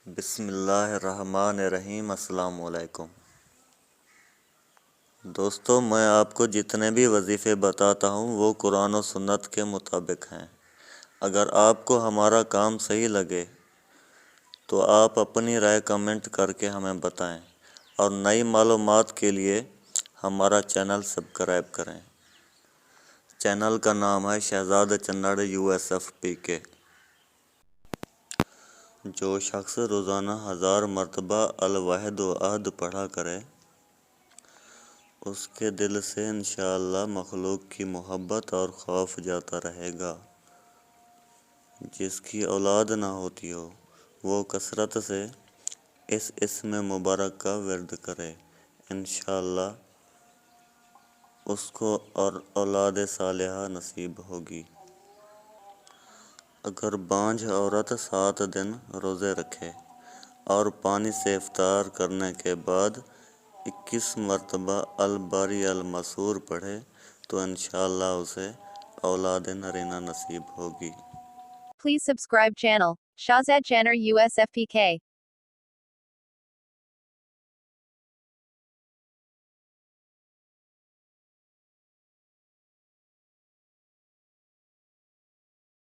بسم اللہ الرحمن الرحیم۔ السلام علیکم دوستو، میں آپ کو جتنے بھی وظیفے بتاتا ہوں وہ قرآن و سنت کے مطابق ہیں۔ اگر آپ کو ہمارا کام صحیح لگے تو آپ اپنی رائے کمنٹ کر کے ہمیں بتائیں، اور نئی معلومات کے لیے ہمارا چینل سبسکرائب کریں۔ چینل کا نام ہے شہزاد چنڑ USFPK۔ جو شخص روزانہ 1000 مرتبہ الوحد و احد پڑھا کرے، اس کے دل سے انشاءاللہ مخلوق کی محبت اور خوف جاتا رہے گا۔ جس کی اولاد نہ ہوتی ہو وہ کثرت سے اس اسم مبارک کا ورد کرے، انشاءاللہ اس کو اور اولاد صالحہ نصیب ہوگی۔ اگر بانجھ عورت 7 دن روزے رکھے اور پانی سے افطار کرنے کے بعد 21 مرتبہ الباری المسور پڑھے تو انشاءاللہ اسے اولاد نرینہ نصیب ہوگی۔ Please subscribe channel Shahzad Channer USFPK.